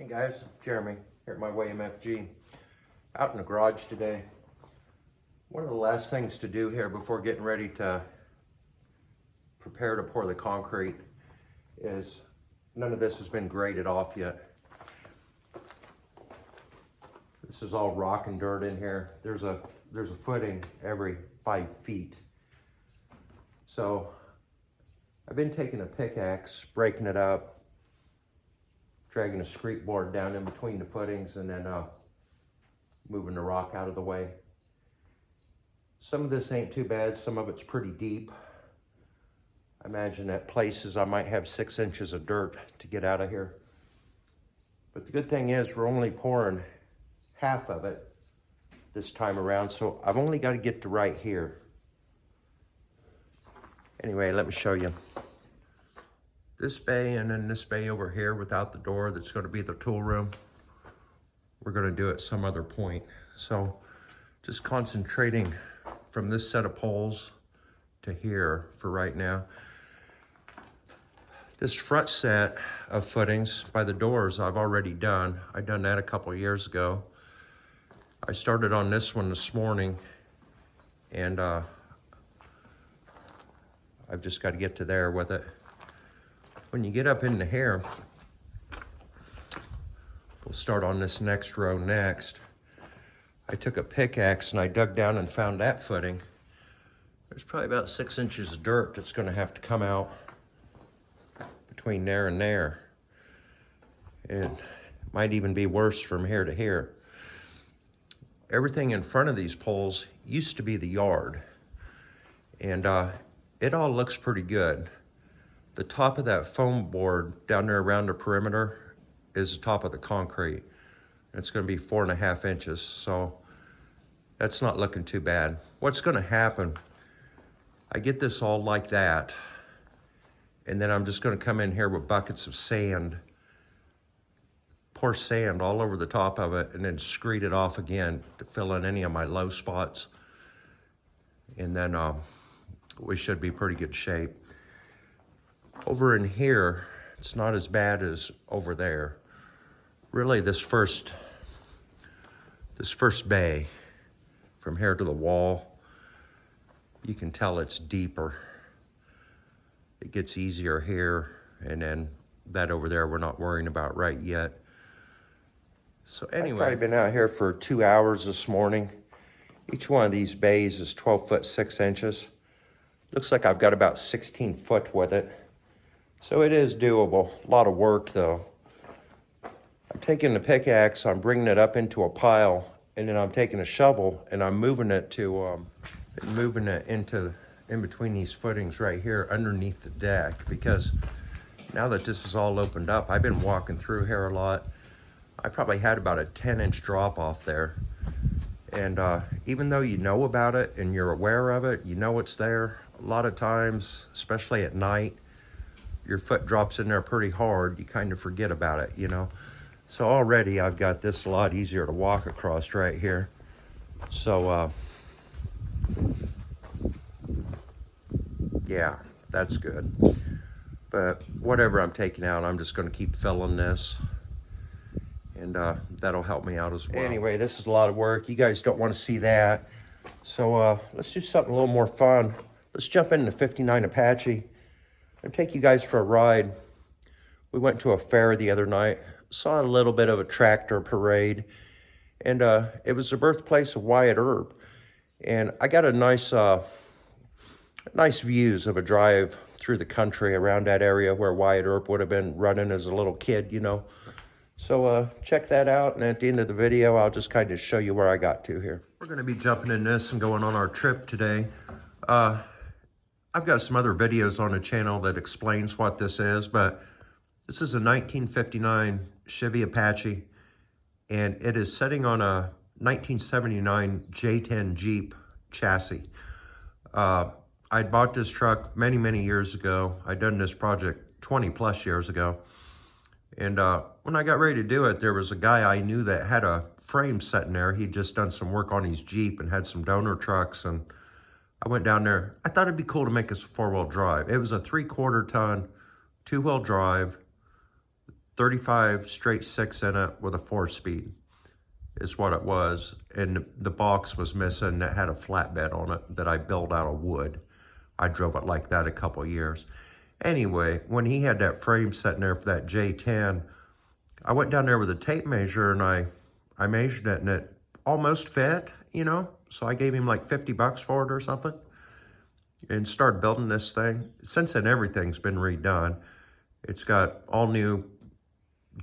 Hey guys, Jeremy here at mywaymfg. Out in the garage today. One of the last things to do here before getting ready to prepare to pour the concrete is none of this has been graded off yet. This is all rock and dirt in here. There's a footing every 5 feet. So I've been taking a pickaxe, breaking it up, dragging a screed board down in between the footings, and then moving the rock out of the way. Some of this ain't too bad, some of it's pretty deep. I imagine at places I might have 6 inches of dirt to get out of here. But the good thing is we're only pouring half of it this time around, so I've only got to get to right here. Anyway, let me show you. This bay and then this bay over here without the door, that's going to be the tool room. We're going to do it some other point. So just concentrating from this set of poles to here for right now. This front set of footings by the doors I've already done. I've done that a couple of years ago. I started on this one this morning, and I've just got to get to there with it. When you get up into here, we'll start on this next row next. I took a pickaxe and I dug down and found that footing. There's probably about 6 inches of dirt that's going to have to come out between there and there. It might even be worse from here to here. Everything in front of these poles used to be the yard, and it all looks pretty good. The top of that foam board down there around the perimeter is the top of the concrete. It's going to be 4.5 inches, so that's not looking too bad. What's going to happen, I get this all like that, and then I'm just going to come in here with buckets of sand, pour sand all over the top of it, and then screed it off again to fill in any of my low spots. And then we should be pretty good shape. Over in here, it's not as bad as over there. Really, this first bay, from here to the wall, you can tell it's deeper. It gets easier here, and then that over there we're not worrying about right yet. So anyway, I've probably been out here for 2 hours this morning. Each one of these bays is 12 foot 6 inches. Looks like I've got about 16 foot with it. So it is doable. A lot of work though. I'm taking the pickaxe, I'm bringing it up into a pile, and then I'm taking a shovel and I'm moving it into in between these footings right here underneath the deck, because now that this is all opened up, I've been walking through here a lot. I probably had about a 10-inch drop off there. And even though you know about it and you're aware of it, you know it's there, a lot of times, especially at night, your foot drops in there pretty hard, you kind of forget about it, you know. So already I've got this a lot easier to walk across right here. So yeah, that's good. But whatever I'm taking out, I'm just going to keep filling this, and that'll help me out as well. Anyway, this is a lot of work. You guys don't want to see that. So let's do something a little more fun. Let's jump into the 59 Apache and take you guys for a ride. We went to a fair the other night, saw a little bit of a tractor parade, and it was the birthplace of Wyatt Earp. And I got a nice views of a drive through the country around that area where Wyatt Earp would have been running as a little kid, you know. So check that out, and at the end of the video, I'll just kind of show you where I got to here. We're going to be jumping in this and going on our trip today. I've got some other videos on the channel that explains what this is, but this is a 1959 Chevy Apache, and it is sitting on a 1979 J10 Jeep chassis. I bought this truck many, many years ago. I'd done this project 20 plus years ago. And when I got ready to do it, there was a guy I knew that had a frame sitting there. He'd just done some work on his Jeep and had some donor trucks, and I went down there. I thought it'd be cool to make this a 4-wheel drive. It was a 3/4 ton, 2-wheel drive. 35 straight six in it with a 4-speed is what it was. And the box was missing. It had a flatbed on it that I built out of wood. I drove it like that a couple of years. Anyway, when he had that frame sitting there for that J10, I went down there with a tape measure and I measured it and it almost fit, you know? So I gave him like 50 bucks for it or something and started building this thing. Since then, everything's been redone. It's got all new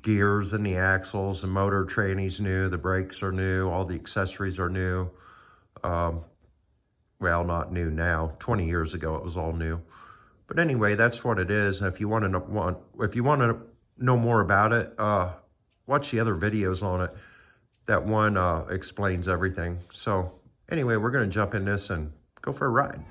gears in the axles, the motor training's new, the brakes are new, all the accessories are new. Well, not new now. 20 years ago, it was all new. But anyway, that's what it is. And if you want to know more about it, watch the other videos on it. That one explains everything. So anyway, we're going to jump in this and go for a ride.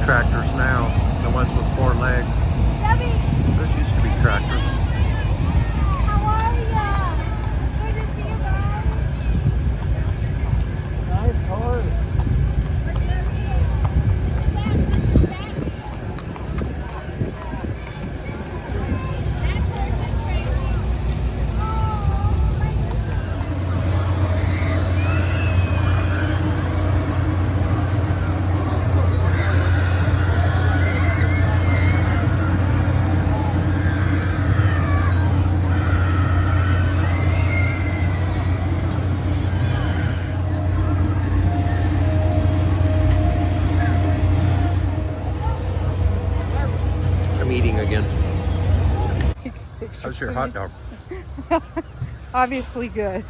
Tractors now, the ones with 4 legs. Chevy. Those used to be tractors. How are ya? Good to see you guys. Nice horse. Eating again. How's your hot dog? Obviously good.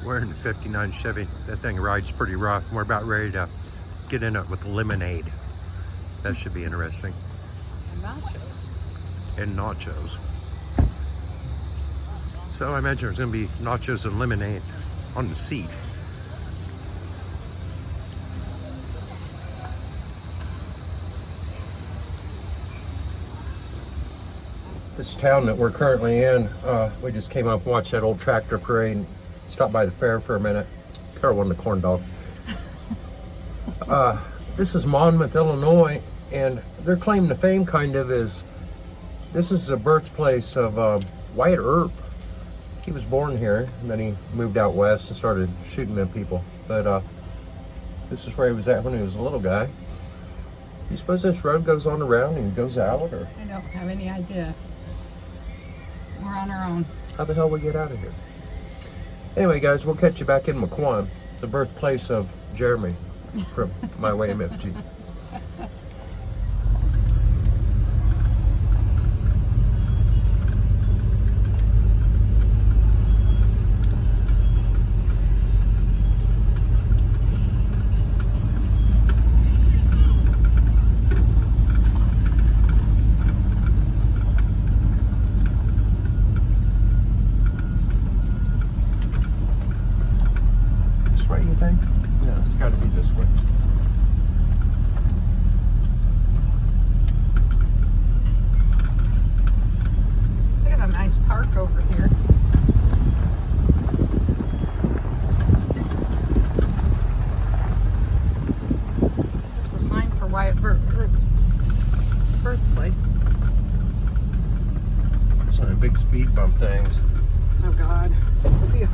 We're in the 59 Chevy. That thing rides pretty rough. We're about ready to get in it with lemonade. That should be interesting. Nachos. And nachos. So I imagine there's going to be nachos and lemonade on the seat. This town that we're currently in, we just came up and watched that old tractor parade, stopped by the fair for a minute. Carol won the corn dog. This is Monmouth, Illinois, and their claim to fame kind of is, this is the birthplace of Wyatt Earp. He was born here, and then he moved out west and started shooting at people. But this is where he was at when he was a little guy. You suppose this road goes on around and goes out, or? I don't have any idea. We're on our own. How the hell we get out of here? Anyway, guys, we'll catch you back in McQuan, the birthplace of Jeremy from mywaymfg. think? Yeah, it's got to be this way. They got a nice park over here. There's a sign for Wyatt Earp's birthplace. Some big speed bump things. Oh God. Yeah.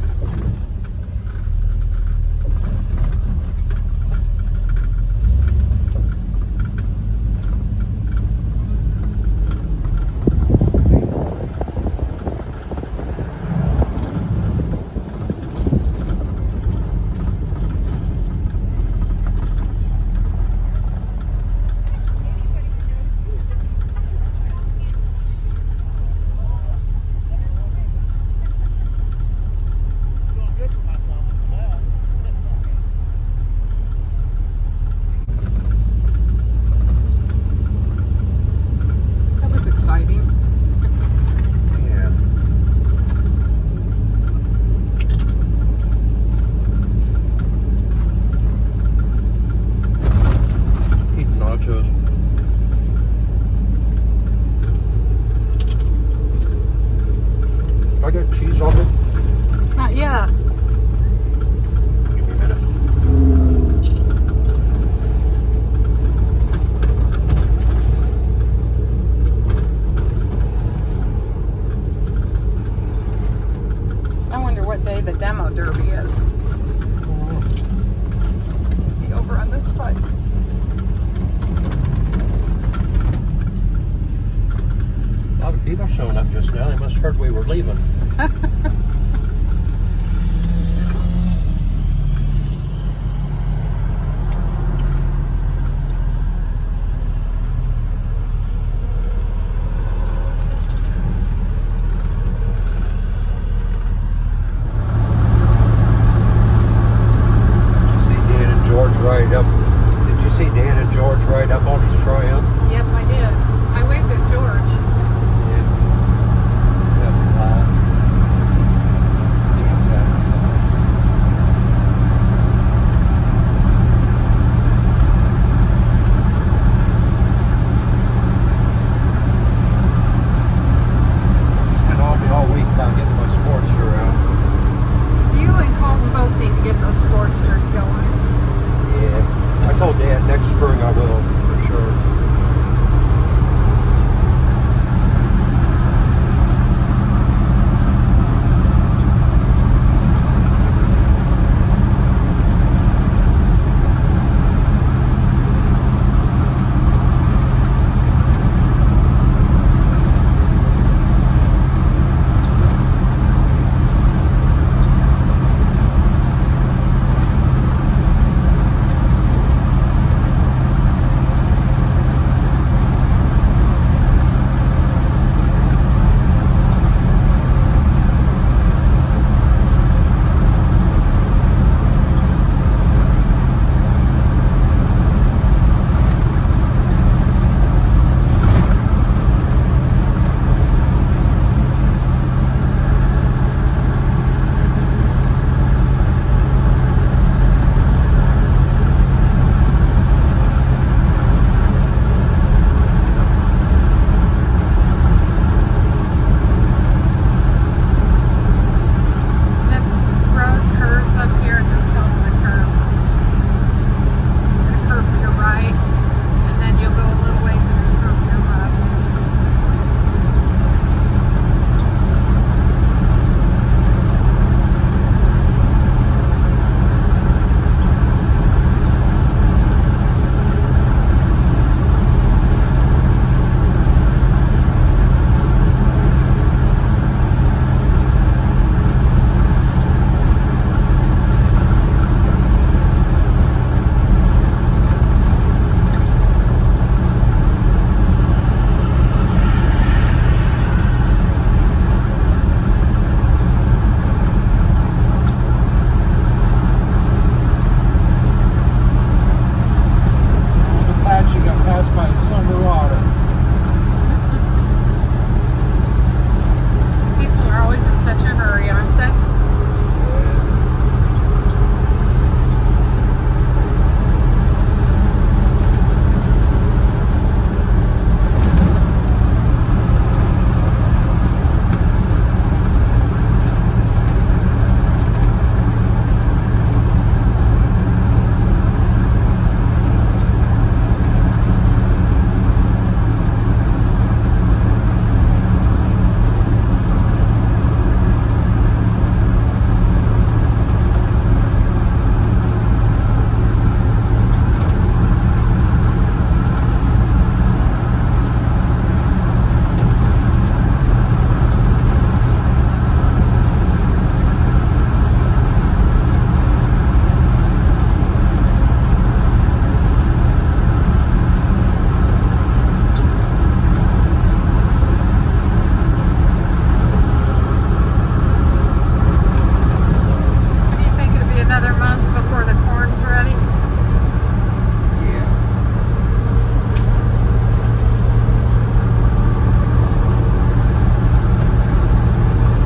That was exciting. Yeah. Eating nachos. I got cheese on it. Not yet. Give me a minute. I wonder what day the demo derby is. Be over on this side. A lot of people showing up just now. They must have heard we were leaving. Did you see Dan and George ride up on his Triumph? Yep, I did. I waved at George. Yeah.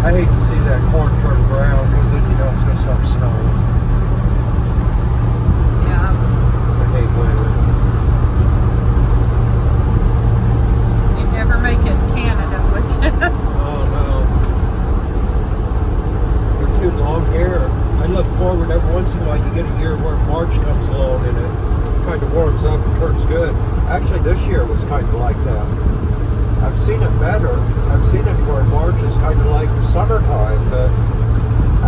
I hate to see that corn turn brown because then you know it's gonna start snowing. Yeah. I hate winter. You'd never make it in Canada, would you? Oh no. We're too long here. I look forward every once in a while. You get a year where March comes along and it kind of warms up and turns good. Actually, this year was kind of like that. I've seen it better. I've seen it where March is kind of like summertime, but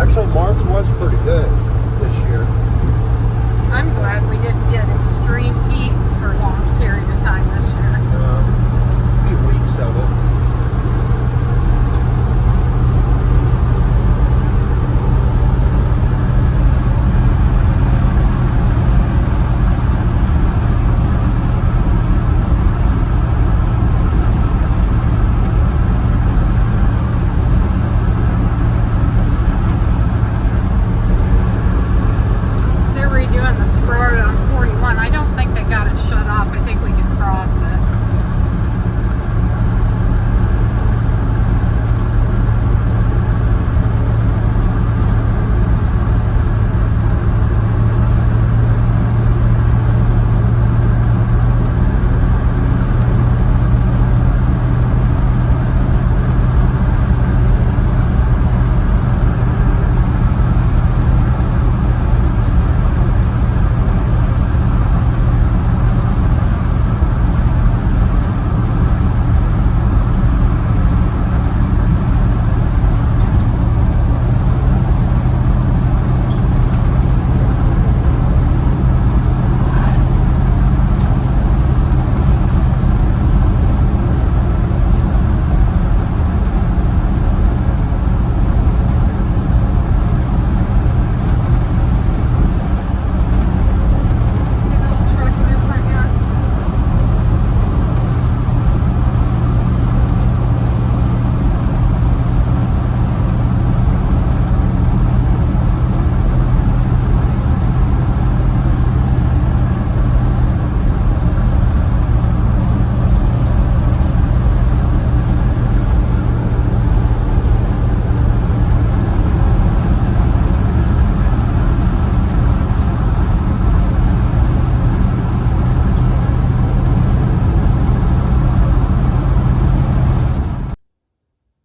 actually March was pretty good this year. I'm glad we didn't get extreme heat for a long period of time this year. A few weeks of it.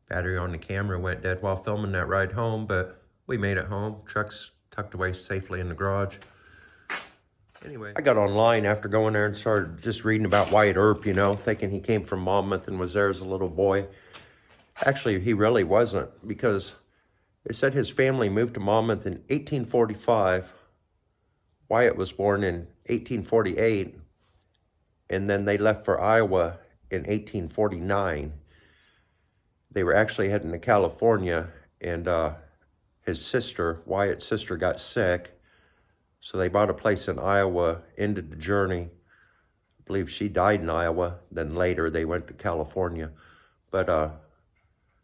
Battery on the camera went dead while filming that ride home, but we made it home. Truck's tucked away safely in the garage. Anyway, I got online after going there and started just reading about Wyatt Earp, you know, thinking he came from Monmouth and was there as a little boy. Actually, he really wasn't, because it said his family moved to Monmouth in 1845. Wyatt was born in 1848, and then they left for Iowa in 1849. They were actually heading to California, and his sister, Wyatt's sister, got sick. So they bought a place in Iowa, ended the journey. I believe she died in Iowa. Then later they went to California. But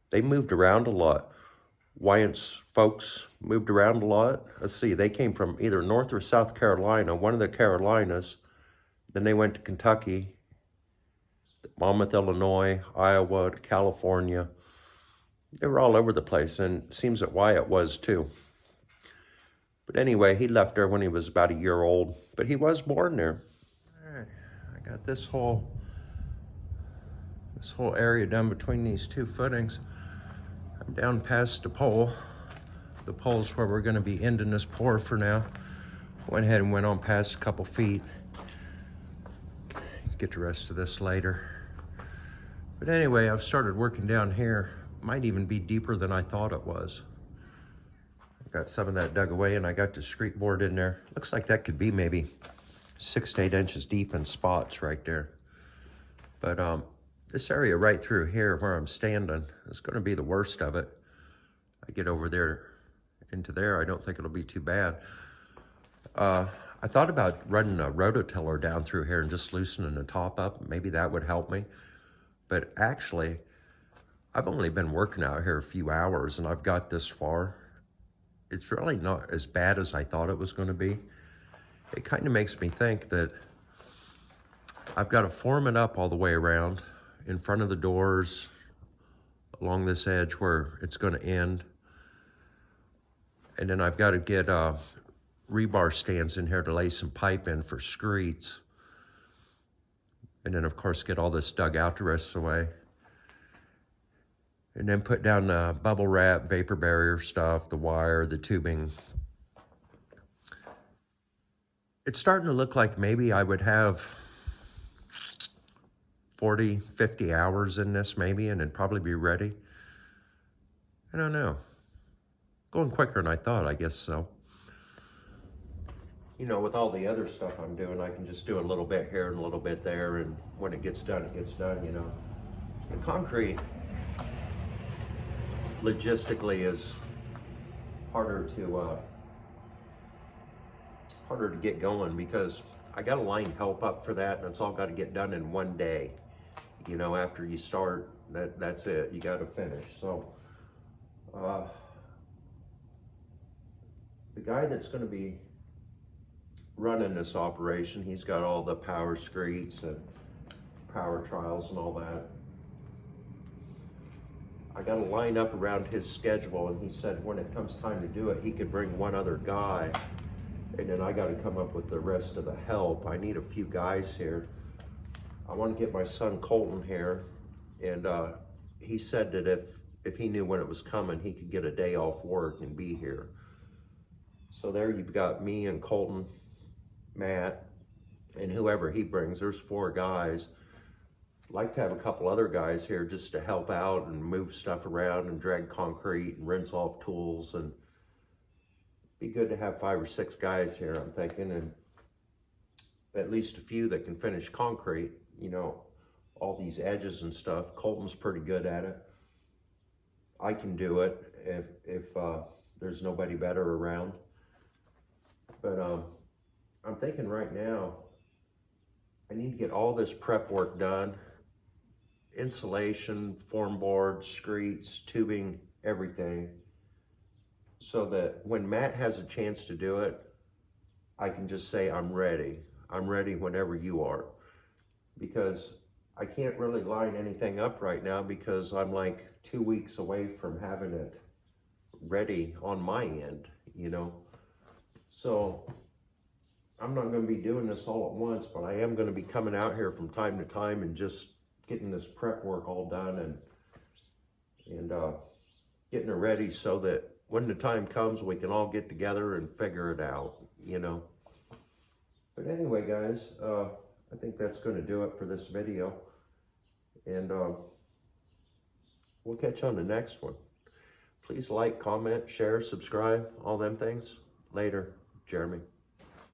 they moved around a lot. Wyatt's folks moved around a lot. Let's see, they came from either North or South Carolina, one of the Carolinas. Then they went to Kentucky, Monmouth, Illinois, Iowa, California. They were all over the place, and it seems that Wyatt was too. But anyway, he left there when he was about a year old, but he was born there. All right, I got this whole area done between these two footings. I'm down past the pole. The pole's where we're gonna be ending this pour for now. Went ahead and went on past a couple feet. Get the rest of this later. But anyway, I've started working down here. Might even be deeper than I thought it was. I got some of that dug away, and I got the screed board in there. Looks like that could be maybe 6 to 8 inches deep in spots right there. But this area right through here where I'm standing is gonna be the worst of it. I get over there into there, I don't think it'll be too bad. I thought about running a rototiller down through here and just loosening the top up. Maybe that would help me. But actually, I've only been working out here a few hours and I've got this far. It's really not as bad as I thought it was going to be. It kind of makes me think that I've got to form it up all the way around, in front of the doors, along this edge where it's going to end. And then I've got to get rebar stands in here to lay some pipe in for screeds. And then of course get all this dug out the rest of the way. And then put down the bubble wrap, vapor barrier stuff, the wire, the tubing. It's starting to look like maybe I would have 40, 50 hours in this maybe, and it'd probably be ready. I don't know. Going quicker than I thought, I guess so. You know, with all the other stuff I'm doing, I can just do a little bit here and a little bit there, and when it gets done, you know. The concrete, logistically, is harder to get going because I got to line help up for that, and it's all got to get done in one day. You know, after you start, that's it. You got to finish. So, the guy that's going to be running this operation, he's got all the power screeds and power trials and all that. I got to line up around his schedule, and he said when it comes time to do it, he could bring one other guy, and then I got to come up with the rest of the help. I need a few guys here. I want to get my son Colton here, and he said that if he knew when it was coming, he could get a day off work and be here. So there you've got me and Colton, Matt, and whoever he brings. There's 4 guys. I'd like to have a couple other guys here just to help out and move stuff around and drag concrete and rinse off tools, and be good to have 5 or 6 guys here, I'm thinking, and at least a few that can finish concrete, you know, all these edges and stuff. Colton's pretty good at it. I can do it if there's nobody better around. But I'm thinking right now, I need to get all this prep work done. Insulation, form boards, screeds, tubing, everything. So that when Matt has a chance to do it, I can just say, I'm ready. I'm ready whenever you are. Because I can't really line anything up right now because I'm like 2 weeks away from having it ready on my end, you know. So I'm not going to be doing this all at once, but I am going to be coming out here from time to time and just getting this prep work all done and getting it ready so that when the time comes, we can all get together and figure it out, you know. But anyway, guys, I think that's going to do it for this video. And we'll catch you on the next one. Please like, comment, share, subscribe, all them things. Later, Jeremy.